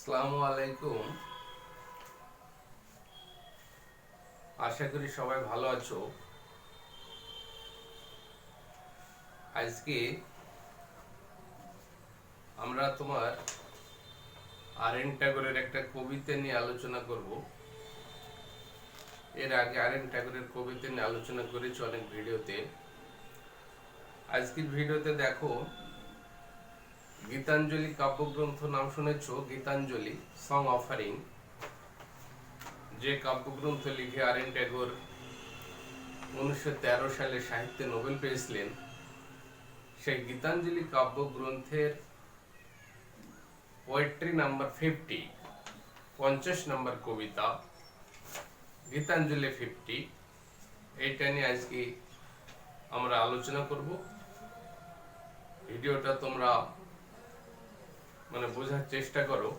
আসসালামু আলাইকুম। আশা করি সবাই ভালো আছো। আজকে আমরা তোমার আর.এন. ট্যাগরের একটা কবিতা নিয়ে আলোচনা করব। এর আগে আর.এন. ট্যাগরের কবিতা নিয়ে আলোচনা করেছি অনেক ভিডিওতে। আজকের ভিডিওতে দেখো, গীতাঞ্জলি কাব্যগ্রন্থ নাম শুনেছো? গীতাঞ্জলি সং অফারিং, যে কাব্যগ্রন্থ লিখে আর.এন. ট্যাগর 1913 সালে সাহিত্যে নোবেল পেয়েছিলেন, সেই গীতাঞ্জলি কাব্যগ্রন্থের পোয়েট্রি নাম্বার 50 নম্বর কবিতা গীতাঞ্জলি 50, এইটা নিয়ে আজকে আমরা আলোচনা করব। ভিডিওটা তোমরা বোঝার চেষ্টা করো।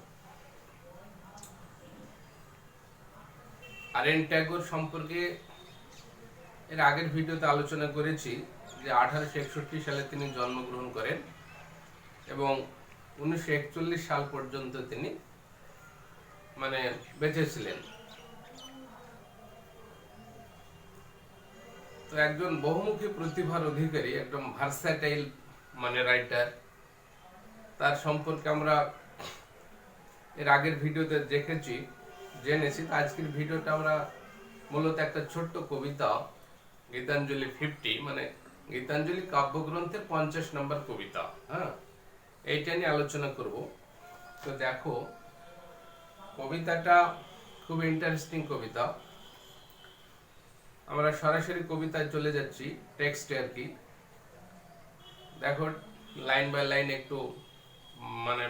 আর.এন. ট্যাগর সম্পর্কে এর আগের ভিডিওতে আলোচনা করেছি যে 1861 সালে তিনি জন্মগ্রহণ করেন এবং 1941 সাল পর্যন্ত তিনি বেঁচে ছিলেন। তো একজন বহুমুখী প্রতিভার অধিকারী, একদম ভার্সাটাইল রাইটার। তার সম্পর্কে আমরা এর আগের ভিডিওতে দেখেছি, জেনেছি। আজকের ভিডিওটা আমরা মূলত একটা ছোট্ট কবিতা গীতাঞ্জলি 50, গীতাঞ্জলি কাব্যগ্রন্থের 50 নম্বর কবিতা, এইটা নিয়ে আলোচনা করব। তো দেখো, কবিতাটা খুব ইন্টারেস্টিং কবিতা। আমরা সরাসরি কবিতায় চলে যাচ্ছি, টেক্সটে আর কি। দেখো, লাইন বাই লাইন একটু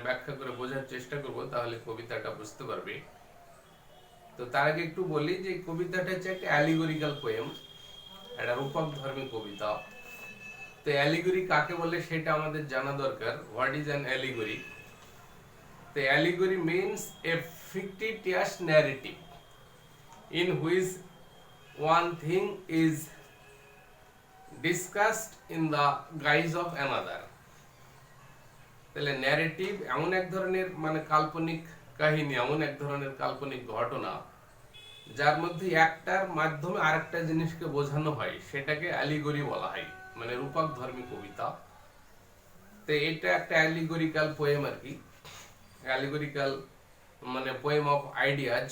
ব্যাখ্যা করে বোঝার চেষ্টা করব, তাহলে কবিতাটা বুঝতে পারবে। তো তার আগে একটু বলি যে কবিতাটা হচ্ছে একটা অ্যালিগরিক্যাল পোয়েম, একটা রূপক ধর্মী কবিতা। তো অ্যালিগরি কাকে বলে সেটা আমাদের জানা দরকার। What is an allegory? The allegory means a fictitious narrative in which one thing is discussed in the guise of another. তাহলে ন্যারেটিভ এমন এক ধরনের কাল্পনিক কাহিনী, এমন এক ধরনের কাল্পনিক ঘটনা যার মধ্যে একটার মাধ্যমে আরেকটা জিনিসকে বোঝানো হয়, সেটাকে অ্যালিগরি বলা হয়, রূপক ধর্মী কবিতা। তো এটা একটা অ্যালিগরিক্যাল পোয়েম আর কি। অ্যালিগরিক্যাল পোয়েম অফ আইডিয়াজ,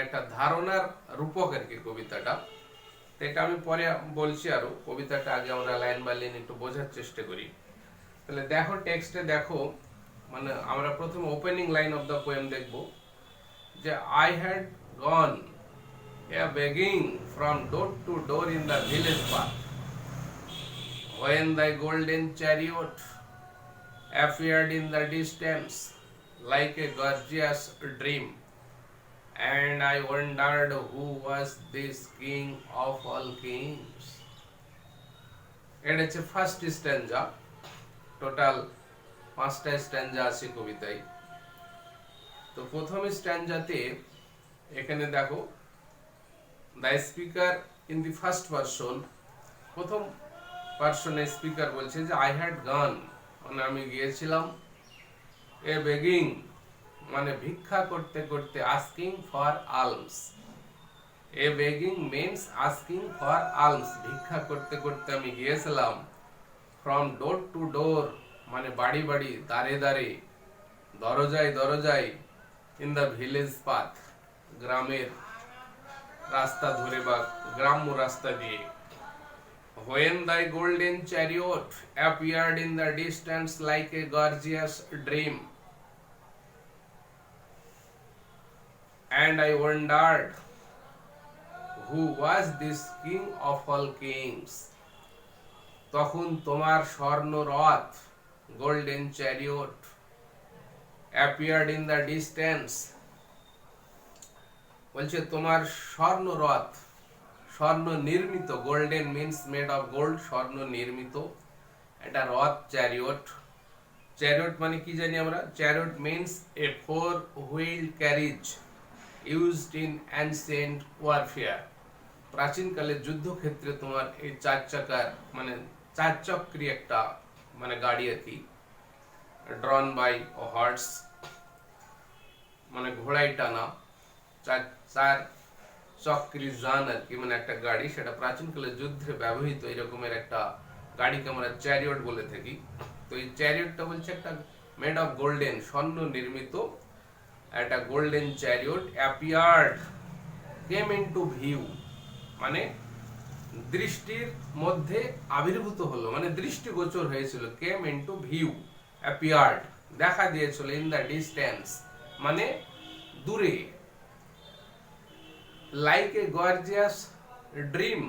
একটা ধারণার রূপক আর কি কবিতাটা। তো এটা আমি পরে বলছি আরো। কবিতাটা আগে আমরা লাইন বাই লাইন একটু বোঝার চেষ্টা করি। তাহলে দেখো, টেক্সটে দেখো, আমরা প্রথমে opening line of the poem দেখব যে I had gone begging from door to door in the village park when thy golden chariot appeared in the distance like a gorgeous dream, and I wondered who was this king of all kings. এটা হচ্ছে first স্ট্যাঞ্জা। Total 5টা স্ট্যাঞ্জা আছে কবিতায়। তো প্রথম স্ট্যাঞ্জাতে এখানে দেখো, the speaker in the first person, প্রথম পারসনে স্পিকার বলছে যে আই হ্যাড গান, আমি গিয়েছিলাম, এ বেগিং ভিক্ষা করতে করতে, asking for alms. A begging means asking for alms, ভিক্ষা করতে করতে আমি গিয়েছিলাম। ফ্রম ডোর টু ডোর বাড়ি বাড়ি, দাঁড়ে দাঁড়ে, দরজায় দরজায়, ইন দ্য ভিলেজ পাথ, গ্রামের রাস্তা ধরে বা গ্রাম্য রাস্তা দিয়ে। When thy golden chariot appeared in the distance like a gorgeous dream, and I wondered who was this king of all kings. তখন তোমার স্বর্ণ রথ, golden chariot, appeared in the distance, বলছে তোমার স্বর্ণ রথ, স্বর্ণ নির্মিত, golden means made of gold, স্বর্ণ নির্মিত এটা রথ, চ্যারিয়ট। চ্যারিয়ট কি জানি আমরা? Chariot means a 4-wheeled carriage used in ancient warfare. প্রাচীনকালে যুদ্ধক্ষেত্রে তোমার এই 4 চাকার 4 চক্রী একটা গাড়ি আর কি, drawn by a horse. মানে ঘোড়ায় টানা চার চার চক্রি যান আর কি, মানে একটা গাড়ি, সেটা প্রাচীনকালে যুদ্ধে ব্যবহৃত এরকমের একটা গাড়িকে আমরা চ্যারিয়ট বলে থাকি। তো এই চ্যারিয়টটা বলছে একটা মেড অফ গোল্ডেন, স্বর্ণ নির্মিত একটা golden chariot appeared came into view, মানে দৃষ্টির মধ্যে আবির্ভূত হলো, মানে দৃষ্টিগোচর হয়েছিল। কেম ইনটু ভিউ, অ্যাপিয়ার্ড দেখা দিয়েছিল, ইন দ্য ডিস্টেন্স মানে দূরে। লাইক এ গর্জিয়াস ড্রিম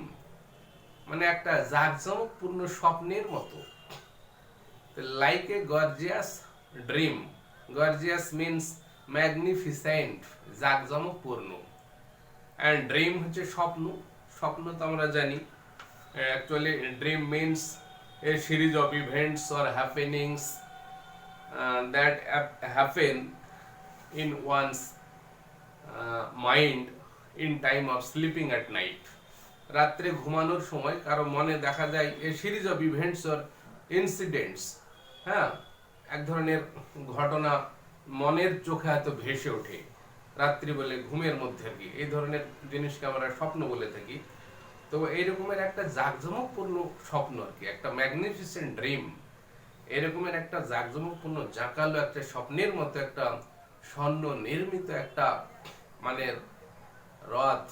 মানে একটা জাঁকজমকপূর্ণ স্বপ্নের মতো। Like a gorgeous dream, gorgeous means magnificent, জাঁকজমকপূর্ণ, অ্যান্ড ড্রিম হচ্ছে স্বপ্ন। স্বপ্ন তো আমরা জানি, actually dream means a series of events or happenings that happen in one's mind in time of sleeping at night. রাত্রে ঘুমানোর সময় কারো মনে দেখা যায় a series of events or incidents, হ্যাঁ, এক ধরনের ঘটনা মনের চোখে হয়তো ভেসে ওঠে রাত্রি বলে, ঘুমের মধ্যে আর কি, এই ধরনের জিনিসকে আমরা স্বপ্ন বলে থাকি। তো এইরকমের একটা জাঁকজমকপূর্ণ স্বপ্ন আর কি, একটা ম্যাগনিফিসেন্ট ড্রিম, এরকমের একটা জাঁকজমকপূর্ণ জাঁকালো একটা স্বপ্নের মতো একটা স্বর্ণ নির্মিত একটা মানে রথ,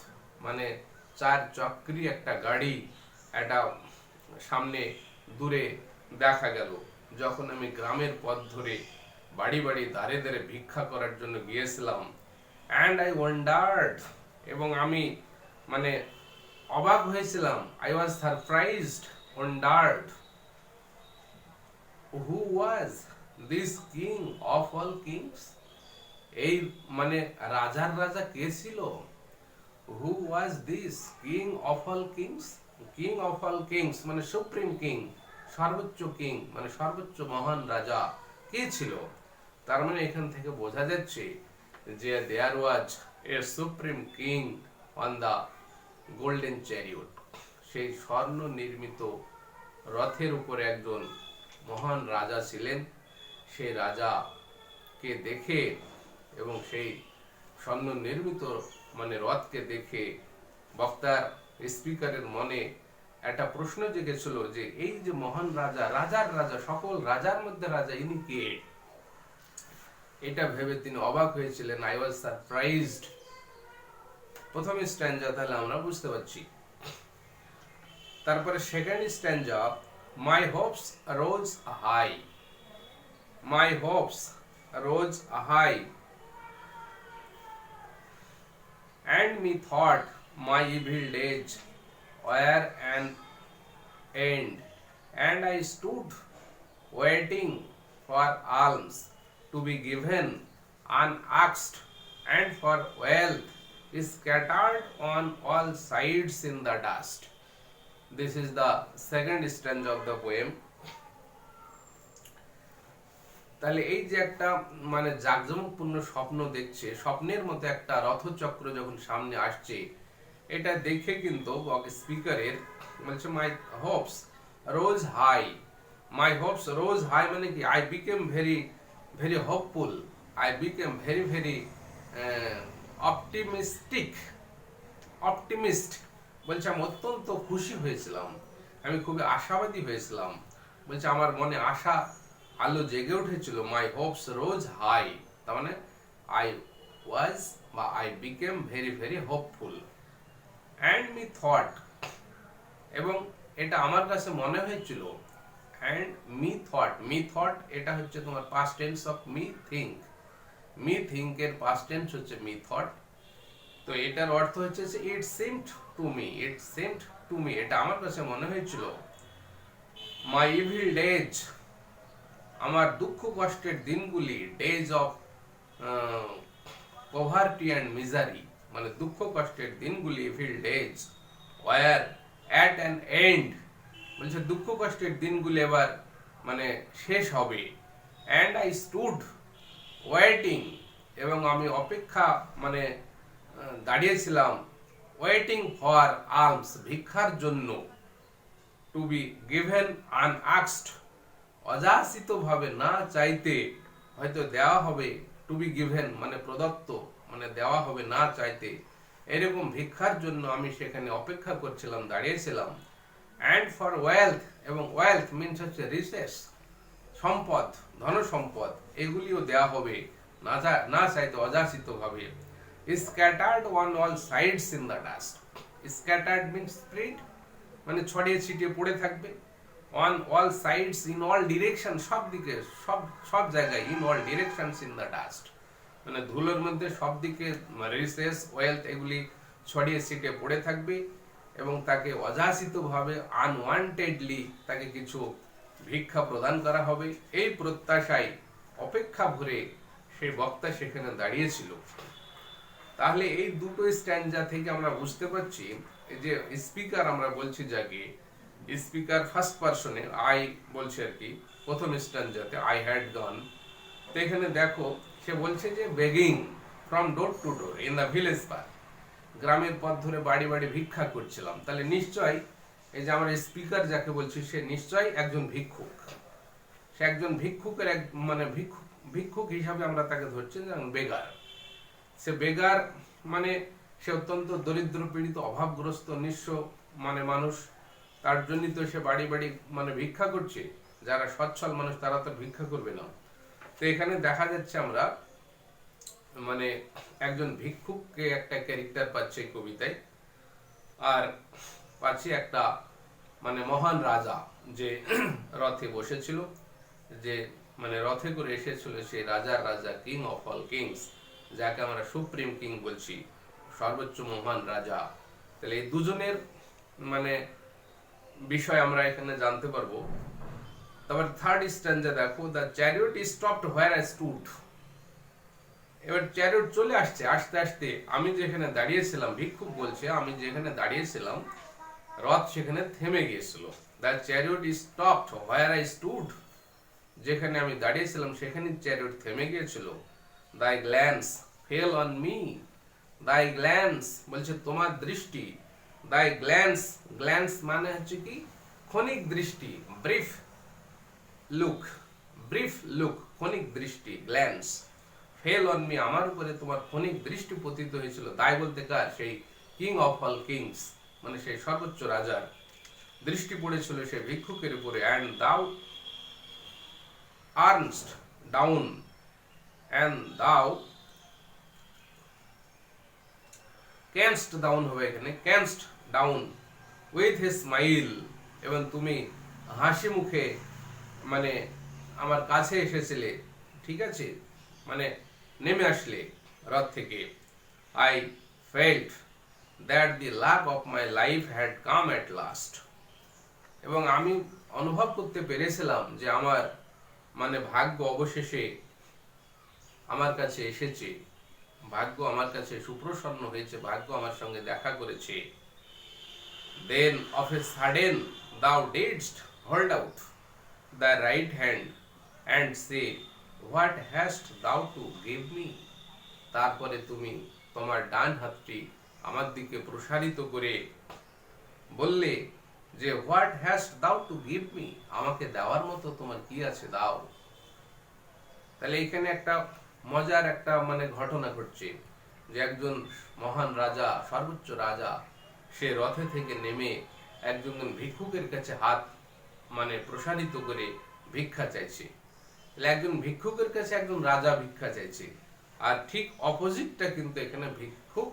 মানে চার চক্রি একটা গাড়ি, একটা সামনে দূরে দেখা গেল। যখন আমি গ্রামের পথ ধরে বাড়ি বাড়ি দাঁড়ে দাঁড়ে ভিক্ষা করার জন্য গিয়েছিলাম, অ্যান্ড আই ওয়ান্ডার্ড, এবং আমি মানে অবাক হয়েছিলাম, I was surprised, wondered, who was this king of all kings, এই মানে রাজার রাজা কে ছিল? Who was this king of all kings, king of all kings মানে সুপ্রিম কিং, সর্বোচ্চ কিং মানে সর্বোচ্চ মহান রাজা কে ছিল? তার মানে এখান থেকে বোঝা যাচ্ছে যে there was a supreme king on the golden chariot, সেই স্বর্ণ নির্মিত রথের উপরে একজন মহান রাজা ছিলেন। সেই রাজাকে দেখে এবং সেই স্বর্ণ নির্মিত মানে রথকে দেখে বক্তার স্পিকারের মনে একটা প্রশ্ন জেগেছিল যে এই যে মহান রাজা, রাজার রাজা, সকল রাজার মধ্যে রাজা, ইনি কে? এটা ভেবে তিনি অবাক হয়েছিলেন। আই ওয়াজ সারপ্রাইজড, প্রথম স্ট্যান্জা তাহলে আমরা বুঝতে পারছি। তারপরে second stanza, my hopes rose high, my hopes rose high and methought my evil days were an end, and I stood waiting for alms to be given unasked, and for wealth scattered on all sides in the dust. This is the second stanza of the poem. তাহলে এই যে একটা মানে জাঁকজমকপূর্ণ স্বপ্ন দেখছে, স্বপ্নের মতো একটা রথচক্র যখন সামনে আসছে, এটা দেখে কিন্তু স্পিকারের বলছে মাই hopes rose high, my hopes rose high মানে কি, I became very very hopeful, I became very very optimistic, optimist বলছে আমি অত্যন্ত খুশি হয়েছিলাম, আমি খুবই আশাবাদী হয়েছিলাম, বলছে আমার মনে আশা আলো জেগে উঠেছিল। মাই হোপস রোজ হাই, তার মানে আই ওয়াজ বা I became very very hopeful, and me thought, এবং এটা আমার কাছে মনে হয়েছিল, and me thought, me thought এটা হচ্ছে তোমার past tense of me think, me think এর পাস্ট টেন্স হচ্ছে মি থট। তো এটার অর্থ হচ্ছে ইট seemed to me, it seemed to me, এটা আমার কাছে মনে হয়েছিল। মাই ইভিল ডেজ, আমার দুঃখ কষ্টের দিনগুলি, days of poverty and misery মানে দুঃখ কষ্টের দিনগুলি, evil days war at an end, বলছে দুঃখ কষ্টের দিনগুলি এবার মানে শেষ হবে। অ্যান্ড আই স্টুড ওয়েটিং, এবং আমি অপেক্ষা মানে দাঁড়িয়েছিলাম, ওয়েটিং ফর আলমস ভিক্ষার জন্য, টু বি গিভেন আনআস্কড অযাচিত ভাবে না চাইতে হয়তো দেওয়া হবে, টু বি গিভেন মানে প্রদত্ত মানে দেওয়া হবে না চাইতে, এরকম ভিক্ষার জন্য আমি সেখানে অপেক্ষা করছিলাম, দাঁড়িয়েছিলাম। অ্যান্ড ফর ওয়েলথ, এবং ওয়েলথ মিনস হচ্ছে রিসেস, সম্পদ, ধন সম্পদ, এগুলিও দেয়া হবে না চাইতে অযাচিত ভাবে। Scattered on all sides in the dust, scattered means spread মানে ছড়িয়ে ছিটিয়ে পড়ে থাকবে, on all sides in all direction সব দিকে, সব জায়গায়, in all directions in the dust মানে ধুলোর মধ্যে সব দিকে রিসেস ওয়েলথ এগুলি ছড়িয়ে ছিটিয়ে পড়ে থাকবে, এবং তাকে অযাচিত ভাবে আনওয়ান্টেডলি তাকে কিছু ভিক্ষা প্রদান করা হবে। এই প্রত্যাশায় অপেক্ষা ভরে সেই বক্তা সেখানে দাঁড়িয়েছিল। তাহলে এই দুটো স্ট্যান্জা থেকে আমরা বুঝতে পারছি যে স্পিকার, আমরা বলছি যাকে স্পিকার ফার্স্ট পারসনে আই বলছে আর কি, প্রথম স্ট্যান্জাতে আই হ্যাড গন, তো এখানে দেখো সে বলছে যে begging from door to door in the village park, গ্রামের পথ ধরে বাড়ি বাড়ি ভিক্ষা করছিলাম। তাহলে নিশ্চয় এই যে আমার স্পিকার যাকে বলছি সে নিশ্চয়ই একজন ভিক্ষুক, সে একজন ভিক্ষুকের মানে ভিক্ষুক হিসাবে আমরা তাকে ধরছি, যেমন বেগার, সে বেগার মানে সে অত্যন্ত দরিদ্র পীড়িত অভাবগ্রস্ত নিঃস্ব মানে মানুষ, তার জন্যই তো সে বাড়ি বাড়ি মানে ভিক্ষা করছে। যারা সচ্ছল মানুষ তারা তো ভিক্ষা করবে না। তো এখানে দেখা যাচ্ছে আমরা মানে একজন ভিক্ষুককে একটা ক্যারেক্টার পাচ্ছে কবিতায়, আর পাচ্ছি একটা মানে মহান রাজা যে রথে বসেছিল, যে মানে রথে করে এসেছিল সেই রাজার রাজা, কিং অফ অল কিংস, যাকে আমরা সুপ্রিম কিং বলছি, সর্বোচ্চ মহান রাজা। তাহলে এই দুজনের মানে বিষয় আমরা এখানে জানতে পারবো। তারপর থার্ড স্ট্যান্জা দেখো, the chariot stopped where I stood, এবার চ্যারিয়ট চলে আসছে, আস্তে আস্তে আমি যেখানে দাঁড়িয়েছিলাম, ভিক্ষুক বলছে আমি যেখানে দাঁড়িয়েছিলাম রথ সেখানে থেমে গিয়েছিল। The chariot stopped where I stood, যেখানে আমি দাঁড়িয়েছিলাম সেখানে চ্যারিয়ট থেমে গিয়েছিল। দাই গ্ল্যান্স ফেল অন মি, দাই গ্ল্যান্স বলছে তোমার দৃষ্টি, দাই গ্ল্যান্স, গ্ল্যান্স মানে হচ্ছে কি ক্ষণিক দৃষ্টি, ব্রিফ লুক, ব্রিফ লুক ক্ষণিক দৃষ্টি, গ্ল্যান্স, ফেল অন মি আমার উপরে তোমার ক্ষণিক দৃষ্টি পতিত হয়েছিল। দাই বলতে কার, সেই কিং অফ অল কিংস মানে সেই সর্বোচ্চ রাজার দৃষ্টি পড়েছিল সেই ভিক্ষুকের উপরে। অ্যান্ড দাও আর্নস্ট ডাউন, অ্যান্ড দাও ক্যানস্ট ডাউন হবে এখানে, ক্যানস্ট ডাউন উইথ এ স্মাইল, এবং তুমি হাসি মুখে মানে আমার কাছে এসেছিলে, ঠিক আছে, মানে নেমে আসলে রথ থেকে। I felt that the luck of my life had come at last, এবং আমি অনুভব করতে পেরেছিলাম যে আমার মানে ভাগ্য অবশেষে আমার কাছে এসেছে, ভাগ্য আমার কাছে সুপ্রসন্ন হয়েছে, ভাগ্য আমার সঙ্গে দেখা করেছে। Then of a sudden thou didst hold out thy right hand and say, what hast thou to give me, তারপরে তুমি তোমার ডান হাতটি আমার দিকে প্রসারিত করে বললে যে what hast thou to give me, আমাকে দেওয়ার মতো তোমার কি আছে দাও। তাহলে এখানে একটা মজার একটা মানে ঘটনা ঘটছে যে একজন মহান রাজা, সর্বোচ্চ রাজা, সে রথে থেকে নেমে একজন ভিক্ষুকের কাছে হাত মানে প্রসারিত করে ভিক্ষা চাইছে। একজন ভিক্ষুকের কাছে একজন রাজা ভিক্ষা চাইছে, আর ঠিক অপোজিটটা কিন্তু এখানে ভিক্ষুক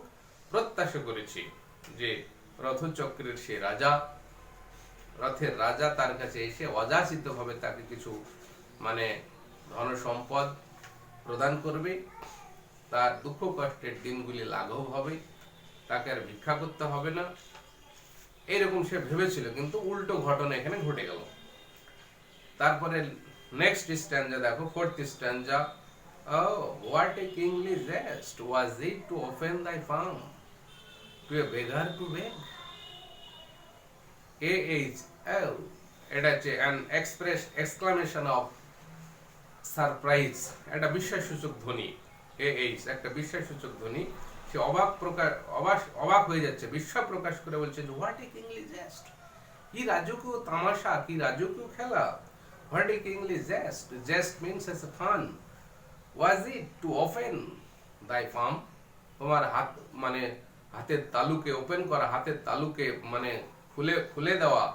প্রত্যাশা করেছে যে রথচক্রের সে রাজা, রথের রাজা তার কাছে এসে অযাচিত ভাবে তাকে কিছু মানে ধন সম্পদ প্রদান করবে, তার দুঃখ কষ্টের দিনগুলি লাঘব হবে, তাকে আর ভিক্ষা করতে হবে না, এরকম সে ভেবেছিল, কিন্তু উল্টো ঘটনা এখানে ঘটে গেল। তারপরে নেক্সট স্ট্যান্জা দেখো, fourth স্ট্যান্জা, oh what a kingly jest was it to open thy palm to a beggar to beg, AHL, এটা হচ্ছে an exclamation of surprise, একটা বিস্ময়সূচক ধ্বনি, AH একটা বিস্ময়সূচক ধ্বনি, সে অবাক হয়ে যাচ্ছে, বিস্ময় প্রকাশ করে বলছে যে হোয়াট এ কিংলি জেস্ট, কি রাজকীয় তামাশা, কি রাজকীয় খেলা, what a kingly jest, jest means as a fun, was it to open thy palm, তোমার হাত মানে হাতের তালুকে ওপেন করা, হাতের তালুকে মানে খুলে খুলে দেওয়া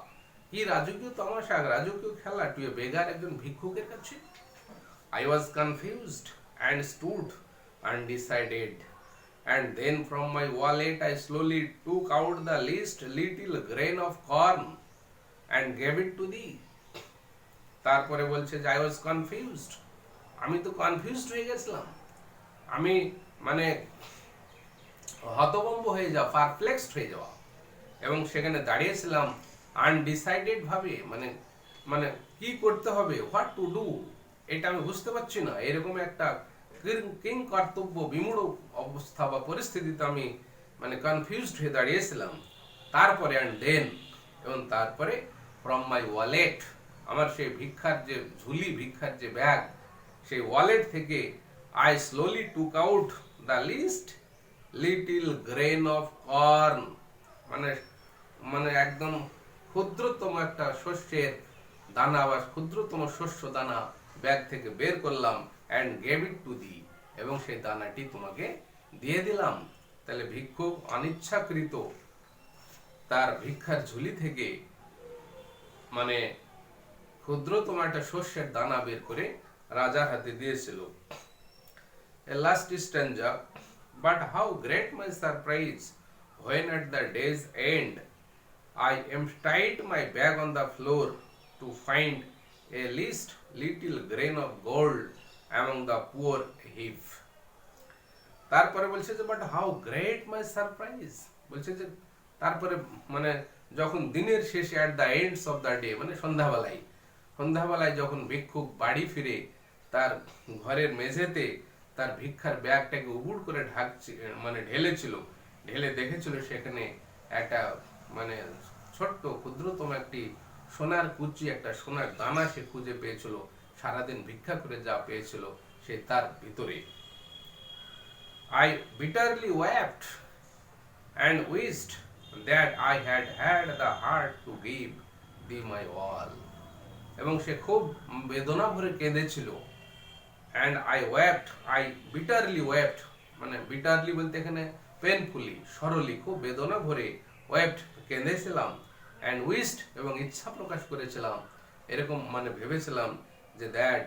কি রাজকীয় তামাশা, রাজকীয় খেলা টু এ বেগার, একজন ভিক্ষুকের কাছে। I was confused and stood undecided, and then from my wallet I slowly took out the least little grain of corn and gave it to thee. তারপরে বলছে যে I was confused, আমি তো কনফিউজড হয়ে গেছিলাম, আমি মানে হতভম্ব হয়ে যাওয়া, পারপ্লেক্সড হয়ে যাওয়া, এবং সেখানে দাঁড়িয়েছিলাম আনডিসাইডেড ভাবে, মানে মানে কি করতে হবে, হোয়াট টু ডু, এটা আমি বুঝতে পারছি না। এরকম একটা কিং কর্তব্য বিমূঢ় অবস্থা বা পরিস্থিতিতে আমি মানে কনফিউজড হয়ে দাঁড়িয়েছিলাম। তারপরে অ্যান্ড দেন, এবং তারপরে ফ্রম মাই ওয়ালেট, আমার সেই ভিক্ষার যে ঝুলি, ভিক্ষার যে ব্যাগ, সেই ওয়ালেট থেকে I slowly took out the least little grain of corn, মানে মানে একদম ক্ষুদ্রতম একটা শস্যের দানা বা ক্ষুদ্রতম শস্য দানা ব্যাগ থেকে বের করলাম, and gave it to the, এবং সেই দানাটি তোমাকে দিয়ে দিলাম। তাহলে ভিক্ষুক অনিচ্ছাকৃত তার ভিক্ষার ঝুলি থেকে মানে ক্ষুদ্রতম একটা শস্যের দানা বের করে রাজার হাতে দিয়েছিল। A last stanza, but how great my surprise when at the day's end I emptied my bag on the floor to find a least little grain of gold among the poor heap. তারপরে বলছে যে but how great my surprise, বলছে যে তারপরে মানে যখন দিনের শেষে at the ends of the day, মানে সন্ধ্যাবেলায় যখন ভিক্ষুক বাড়ি ফিরে তার ঘরের মেঝেতে তার ভিক্ষার ব্যাগটাকে উবুড় করে মানে ঢেলে দেখেছিল সেখানে একটা মানে ছোট্ট ক্ষুদ্রতম একটি সোনার কুচি, একটা সোনার দানা সে খুঁজে পেয়েছিল, সারাদিন ভিক্ষা করে যা পেয়েছিল সে তার ভিতরে। I bitterly wept and wished that I had had the heart to give thee my all, এবং সে খুব বেদনা ভরে কেঁদেছিল। and I bitterly wept, মানে bitterly বলতে এখানে পেনফুলি, সরলি, খুব বেদনা ভরে, wept কেঁদেছিলাম, and wished এবং ইচ্ছা প্রকাশ করেছিলাম, এরকম মানে ভেবেছিলাম যে that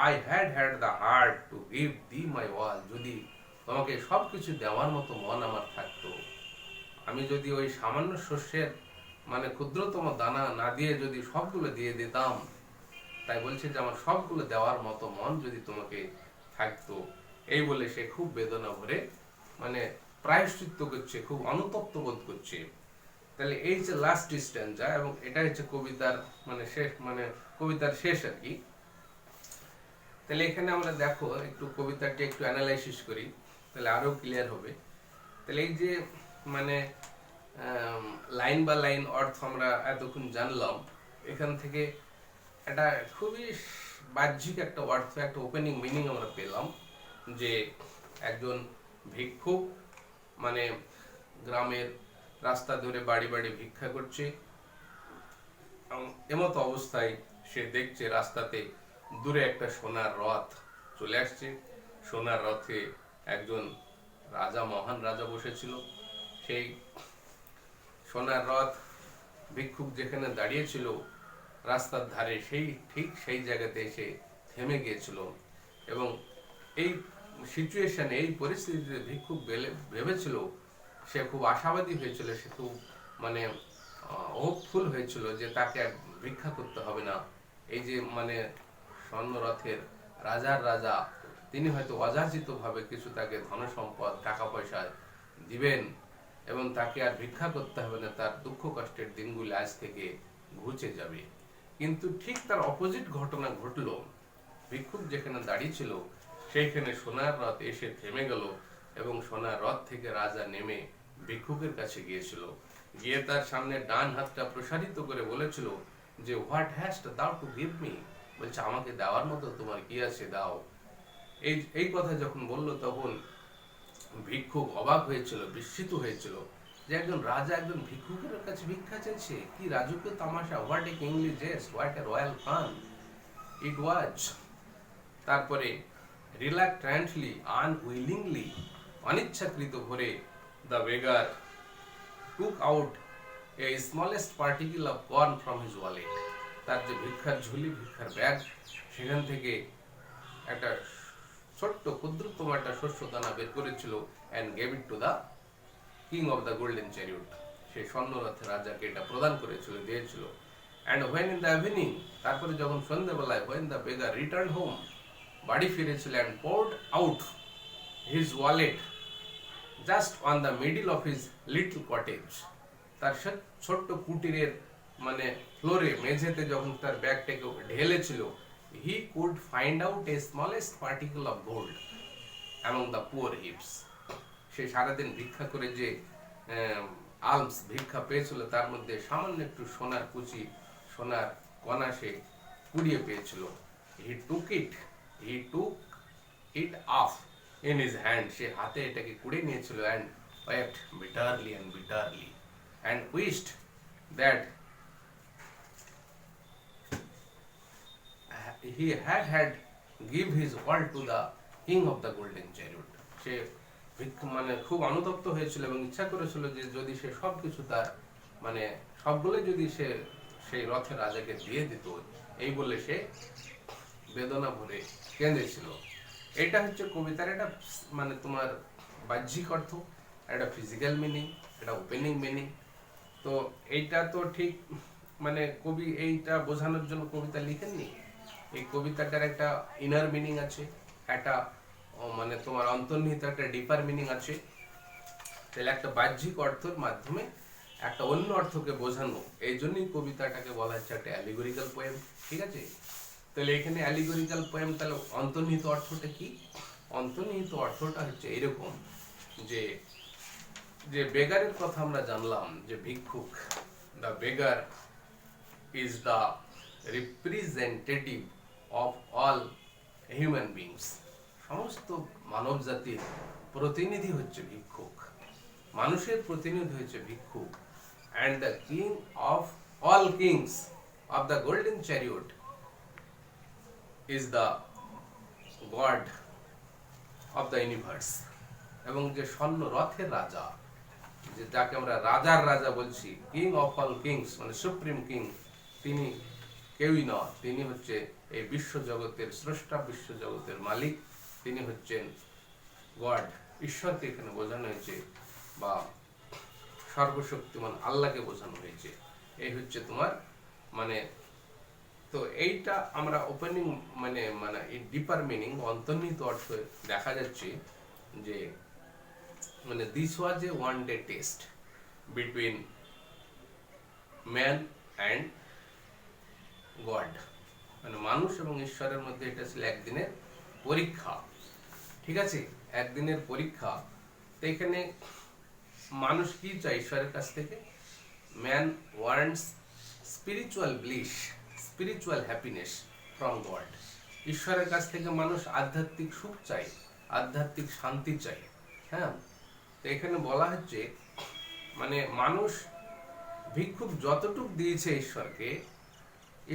I had had the heart to give thee my all, যদি তোমাকে সব কিছু দেওয়ার মতো মন আমার থাকতো, আমি যদি ওই সামান্য শস্যের মানে ক্ষুদ্রতম দানা না দিয়ে যদি সবগুলো দিয়ে দিতাম, তাই বলছে যে আমার সবগুলো দেওয়ার মতো মন যদি তোমাকে থাকতো, এই বলে সে খুব বেদনা ভরে মানে প্রায়শ্চিত্ত করছে, খুব অনুতপ্ত বোধ করছে। তাহলে এই যে লাস্ট স্ট্যান্জা, এবং এটা হচ্ছে কবিতার মানে শেষ, মানে কবিতার শেষ আর কি। তাহলে এখানে আমরা দেখো একটু কবিতাটি একটু অ্যানালাইসিস করি, তাহলে আরো ক্লিয়ার হবে। তাহলে এই যে মানে লাইন বা লাইন অর্থ আমরা এতক্ষণ জানলাম, এখান থেকে একটা খুবই বাহ্যিক একটা অর্থ, একটা ওপেনিং মিনিং আমরা পেলাম যে একজন ভিক্ষুক মানে গ্রামের রাস্তা ধরে বাড়ি বাড়ি ভিক্ষা করছে, এমতো অবস্থায় সে দেখছে রাস্তাতে দূরে একটা সোনার রথ চলে আসছে, সোনার রথে একজন রাজা, মহান রাজা বসেছিল। সেই সোনার রথ ভিক্ষুক যেখানে দাঁড়িয়েছিল রাস্তার ধারে, ঠিক সেই জায়গাতে এসে থেমে গিয়েছিল, এবং এই সিচুয়েশনে, এই পরিস্থিতিতে ভিক্ষুক ভেবেছিল, সে খুব আশাবাদী হয়েছিল, সে খুব মানে হোপফুল হয়েছিল যে তাকে ভিক্ষা করতে হবে না, এই যে মানে স্বর্ণরথের রাজার রাজা, তিনি হয়তো অযাচিত ভাবে কিছু তাকে ধন সম্পদ, টাকা পয়সা দিবেন, এবং তাকে আর ভিক্ষা করতে হবে না, তার দুঃখ কষ্টের দিনগুলি আজ থেকে ঘুচে যাবে। কিন্তু ঠিক তার অপোজিট ঘটনা ঘটল, ভিক্ষুক যেখানে দাঁড়িয়ে ছিল সেইখানে সোনার রথ এসে থেমে গেল, এবং সোনার রথ থেকে রাজা নেমে ভিক্ষুকের কাছে গিয়েছিল, গিয়ে তার সামনে ডান হাতটা প্রসারিত করে বলেছিল যে হোয়াট হ্যাস্ট দাও টু গিভ মি, বলছে আমাকে দেওয়ার মতো তোমার কি আছে, দাও। এই কথা যখন বলল তখন ভিক্ষুক অবাক হয়েছিল, বিস্মিত হয়েছিল যে একজন রাজা একজন ভিক্ষুকের কাছে ভিক্ষা চাইছে, কি রাজকীয় তামাশা, what a kingly jest, what a royal fun it was. তারপরে রিলাক্ট্যান্টলি, আনউইলিংলি, অনিচ্ছাকৃত ভরে the beggar took out a smallest particle of corn from his wallet. তার যে ভিক্ষার ঝুলি, ভিক্ষার ব্যাগ, সেখান থেকে একটা ছোট্ট ক্ষুদ্রতম একটা শস্য দানা বের করেছিল, and gave it to the king of the golden chariot. সেই স্বর্ণরথের রাজাকে এটা প্রদান করেছিল, দিয়েছিল। And when in the evening, তারপরে যখন সন্ধ্যেবেলায়, when the beggar return home, বাড়ি ফিরেছিল, and poured out his wallet just on the middle of his little cottage, তার ছোট্ট কুটিরের মানে ফ্লোরে, মেঝেতে যখন তার ব্যাগটাকে ঢেলেছিল, he could find out a smallest particle of gold among the poor হিপস। সে সারাদিন ভিক্ষা করে যে আলমস ভিক্ষা পেয়েছিল, তার মধ্যে সামান্য একটু সোনার কুচি, সোনার কণা সে কুড়িয়ে পেয়েছিল। হি টুক it off in his hand, সে হাতে এটাকে কুড়ে নিয়েছিল, and wept bitterly and wished that he had give his all to the king of the golden chariot। সে মানে খুব অনুতপ্ত হয়েছিল এবং ইচ্ছা করেছিল যে যদি সে সবকিছু তার মানে সবগুলো যদি সে সেই রথের রাজাকে দিয়ে দিত, এই বলে সে বেদনা ভরে কেঁদেছিল। এটা হচ্ছে কবিতার একটা মানে তোমার বাহ্যিক অর্থ, একটা ফিজিক্যাল মিনিং, একটা ওপেনিং মিনিং। তো এইটা তো ঠিক মানে কবি এইটা বোঝানোর জন্য কবিতা লিখেননি। এই কবিতাটার একটা ইনার মিনিং আছে, একটা মানে তোমার অন্তর্নিহিত একটা ডিপার মিনিং আছে। তাহলে একটা বাহ্যিক অর্থের মাধ্যমে একটা অন্য অর্থকে বোঝানো, এই জন্যই কবিতাটাকে বলা হচ্ছে একটা অ্যালিগরিক্যাল পোয়েম। ঠিক আছে, তাহলে এখানে অ্যালিগরিক্যাল পোয়েম, তাহলে অন্তর্নিহিত অর্থটা কি? অন্তর্নিহিত অর্থটা হচ্ছে এরকম যে যে বেগারের কথা আমরা জানলাম, যে ভিক্ষুক, the বেগার is the representative of all human beings. সমস্ত মানব জাতির প্রতিনিধি হচ্ছে ভিক্ষুক, মানুষের প্রতিনিধি হচ্ছে ভিক্ষুক। And the king of all kings of the golden chariot is the god of the universe. এবং যে স্বর্ণ রথের রাজা, যে যাকে আমরা রাজার রাজা বলছি, কিং অফ অল কিংস মানে সুপ্রিম কিং, তিনি কেউই নয়, তিনি হচ্ছে এই বিশ্বজগতের স্রষ্টা, বিশ্বজগতের মালিক, তিনি হচ্ছেন গড। ঈশ্বরকে এখানে বোঝানো হয়েছে, বা সর্বশক্তিমান আল্লাহকে বোঝানো হয়েছে। এই হচ্ছে তোমার মানে, তো এইটা আমরা ওপেনিং মানে মানে এই ডিপার মিনিং, অন্তর্নিহিত অর্থ দেখা যাচ্ছে যে মানে this was A one day test between man and god, মানে মানুষ এবং ঈশ্বরের মধ্যে এটা ছিল একদিনের পরীক্ষা। ঠিক আছে, একদিনের পরীক্ষা। তো এখানে মানুষ কি চায় ঈশ্বরের কাছ থেকে? Man wants spiritual bliss, spiritual happiness from god. ঈশ্বরের কাছ থেকে মানুষ আধ্যাত্মিক সুখ চাই, আধ্যাত্মিক শান্তি চাই। হ্যাঁ, তো এখানে বলা হচ্ছে মানে মানুষ ভিক্ষুক যতটুক দিয়েছে ঈশ্বরকে,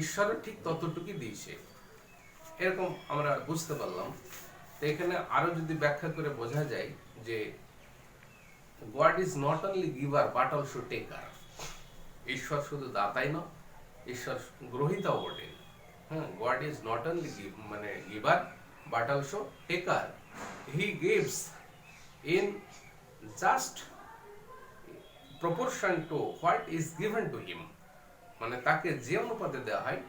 ঈশ্বরও ঠিক ততটুকুই দিয়েছে, এরকম আমরা বুঝতে পারলাম। তো এখানে আরো যদি ব্যাখ্যা করে বোঝা যায় যে God is not only giver but also taker. ঈশ্বর শুধু দাতাই না, ঈশ্বর গ্রহীতাও বটে। হ্যাঁ, গড ইজ নট অনলি মানে giver but also taker. He gives in just proportion to what is given to him, মানে তাকে যে অনুপাতে দেওয়া হয়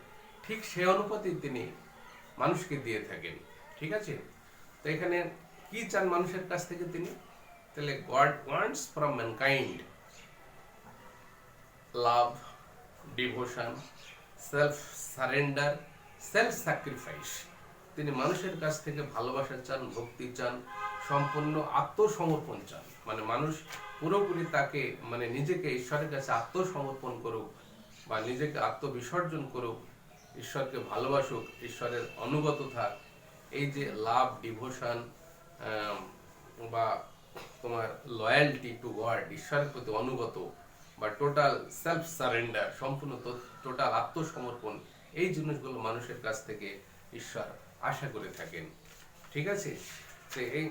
ঠিক সেই অনুপাতেই তিনি মানুষকে দিয়ে থাকেন। ঠিক আছে, তো এখানে কি চান মানুষের কাছ থেকে তিনি? তাহলে god wants from mankind love, devotion, self surrender, self sacrifice. তিনি মানুষের কাছ থেকে ভালোবাসা চান, ভক্তি চান, সম্পূর্ণ আত্মসমর্পণ চান। মানে মানুষ পুরোপুরি তাকে মানে নিজেকে ঈশ্বরের কাছে আত্মসমর্পণ করুক, বা নিজেকে আত্মবিসর্জন করুক, ঈশ্বরকে ভালোবাসুক, ঈশ্বরের অনুগত থাক। এই যে লাভ, ডিভোশন বা তোমার লয়্যালটি টু গড, ঈশ্বরের প্রতি অনুগত, বা টোটাল সেলফ সারেন্ডার, সম্পূর্ণ টোটাল আত্মসমর্পণ, এই জিনিসগুলো মানুষের কাছ থেকে ঈশ্বর আশা করে থাকেন। ঠিক আছে, তো এই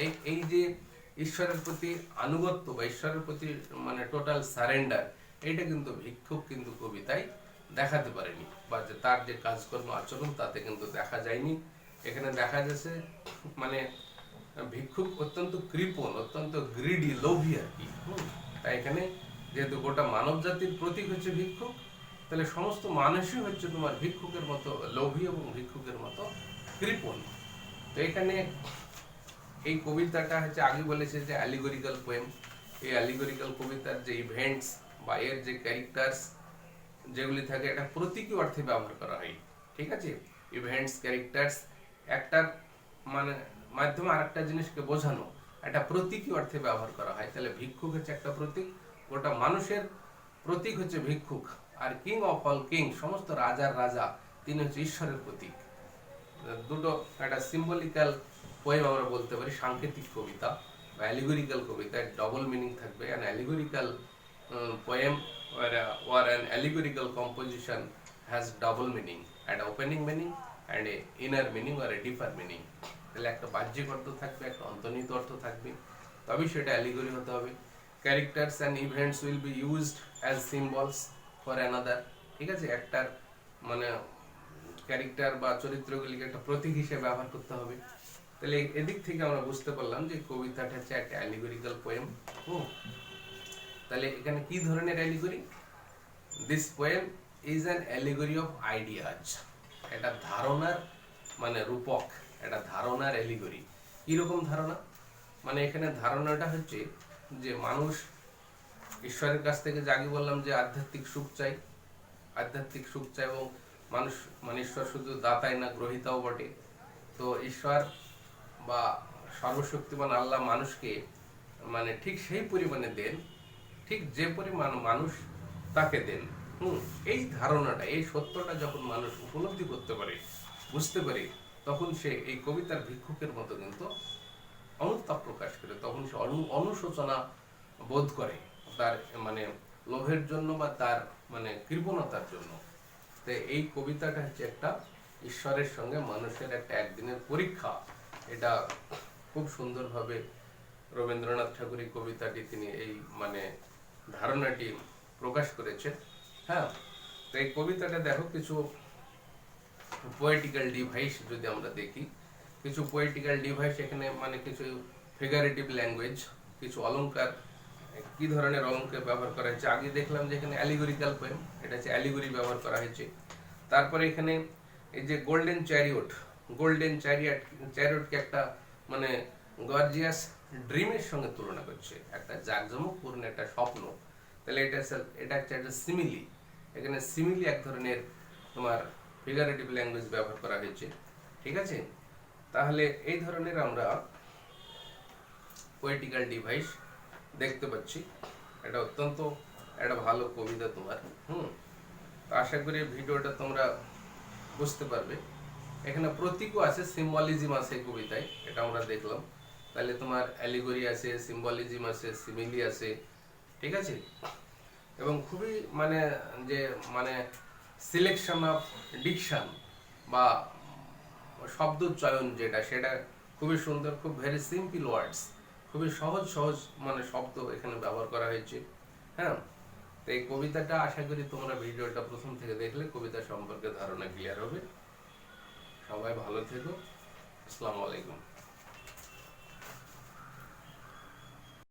এই এই যে ঈশ্বরের প্রতি আনুগত্য বা ঈশ্বরের প্রতি মানে টোটাল সারেন্ডার, এইটা কিন্তু ভিক্ষুক কিন্তু কবিতায় দেখাতে পারেনি, বা যে তার যে কাজকর্ম আচরণ তাতে কিন্তু দেখা যায়নি। এখানে দেখা যাচ্ছে মানে ভিক্ষুক অত্যন্ত কৃপণ, অত্যন্ত গ্রিডি, লোভী আর কি। তাই এখানে যেহেতু গোটা মানব জাতির প্রতীক হচ্ছে ভিক্ষুক, তাহলে সমস্ত মানুষই হচ্ছে তোমার ভিক্ষুকের মতো লোভী এবং ভিক্ষুকের মতো কৃপণ। তো এখানে এই কবিতাটা হচ্ছে আগে বলেছে যে অ্যালিগরিক্যাল পোয়েম। এই অ্যালিগরিক্যাল কবিতার যে ইভেন্টস বা এর যে ক্যারেক্টার্স যেগুলি থাকে, এটা প্রতীকী অর্থে ব্যবহার করা হয়। ঠিক আছে, ইভেন্টস, ক্যারেক্টার্স একটার মানে মাধ্যমে আরেকটা জিনিসকে বোঝানো, একটা প্রতীকী অর্থে ব্যবহার করা হয়। তাহলে ভিক্ষুক হচ্ছে একটা প্রতীক, গোটা মানুষের প্রতীক হচ্ছে ভিক্ষুক। আর কিং অফ অল কিং, সমস্ত রাজার রাজা, তিনি হচ্ছে ঈশ্বরের প্রতীক। দুটো একটা সিম্বলিক্যাল পোয়েম আমরা বলতে পারি, সাংকেতিক কবিতা বা অ্যালিগরিক্যাল কবিতা, ডবল মিনিং থাকবে। An allegorical poem or an allegorical composition has double meaning, an opening meaning and a inner meaning or a deeper meaning. তাহলে একটা বাহ্যিক অর্থ থাকবে, একটা অন্তর্নিহিত অর্থ থাকবে, তবেই সেটা অ্যালিগরি হতে হবে। Characters and events will be used as symbols for another. ঠিক আছে, একটার মানে ক্যারেক্টার বা চরিত্রগুলিকে একটা প্রতীক হিসেবে ব্যবহার করতে হবে। তাহলে এদিক থেকে আমরা বুঝতে পারলাম যে কবিতাটা হচ্ছে একটা অ্যালিগরিক্যাল পোয়েম। তাহলে এখানে কি ধরনের allegory? This poem is an allegory of ideas. এটা ধারণার মানে রূপক, এটা ধারণার অ্যালিগরি। কিরকম ধারণা? মানে এখানে ধারণাটা হচ্ছে যে মানুষ ঈশ্বরের কাছ থেকে, যে আগে বললাম যে আধ্যাত্মিক সুখ চাই, আধ্যাত্মিক সুখ চাই, এবং মানুষ মানে ঈশ্বর শুধু দাতাই না, গ্রহিতাও বটে। তো ঈশ্বর বা সর্বশক্তিমান আল্লাহ মানুষকে মানে ঠিক সেই পরিমাণে দেন, ঠিক যে পরিমাণ মানুষ তাকে দেন। এই ধারণাটা, এই সত্যটা যখন মানুষ উপলব্ধি করতে পারে, বুঝতে পারে, তখন সে এই কবিতার ভিক্ষুকের মতো কিন্তু অনুতাপ প্রকাশ করে, তখন সে অনুশোচনা বোধ করে তার মানে লোভের জন্য বা তার মানে কৃপণতার জন্য। তো এই কবিতাটা হচ্ছে একটা ঈশ্বরের সঙ্গে মানুষের একটা একদিনের পরীক্ষা। এটা খুব সুন্দরভাবে রবীন্দ্রনাথ ঠাকুর এই কবিতাটি তিনি এই মানে ধারণাটি প্রকাশ করেছেন। হ্যাঁ, তো এই কবিতাটা দেখো, কিছু পোয়েটিক্যাল ডিভাইস যদি আমরা দেখি, কিছু পোয়েটিক্যাল ডিভাইস এখানে মানে কিছু ফিগারেটিভ ল্যাঙ্গুয়েজ, কিছু অলংকার, কি ধরনের অলংকার ব্যবহার করা হয়েছে। আগে দেখলাম যে এখানে অ্যালিগরিক্যাল পোয়েম, এটা হচ্ছে অ্যালিগরি ব্যবহার করা হয়েছে। তারপরে এখানে এই যে গোল্ডেন চ্যারিয়ট, গোল্ডেন চ্যারিয়টকে একটা মানে গর্জিয়াস ড্রিমের সঙ্গে তুলনা করছে, একটা জাঁকজমকপূর্ণ একটা স্বপ্ন। তাহলে এটা হচ্ছে একটা সিমিলি। এখানে সিমিলি এক ধরনের তোমার ফিগারেটিভ ল্যাঙ্গুয়েজ ব্যবহার করা হয়েছে। ঠিক আছে, তাহলে এই ধরনের আমরা পোয়েটিক্যাল ডিভাইস দেখতে পাচ্ছি। এটা অত্যন্ত একটা ভালো কবিতা তোমার। তো আশা করি ভিডিওটা তোমরা বুঝতে পারবে। এখানে প্রতীকও আছে, সিম্বলিজম আছে কবিতায়, এটা আমরা দেখলাম। তাহলে তোমার অ্যালিগরি আছে, সিম্বলিজম আছে, সিমিলি আছে। ঠিক আছে, এবং খুবই মানে যে মানে সিলেকশন অফ ডিকশন বা শব্দ চয়ন যেটা, সেটা খুবই সুন্দর, খুব ভেরি সিম্পল ওয়ার্ডস, খুবই সহজ সহজ মানে শব্দ এখানে ব্যবহার করা হয়েছে। হ্যাঁ, তো এই কবিতাটা আশা করি তোমরা ভিডিওটা প্রথম থেকে দেখলে কবিতা সম্পর্কে ধারণা ক্লিয়ার হবে। সবাই ভালো থেকো। আসসালামু আলাইকুম।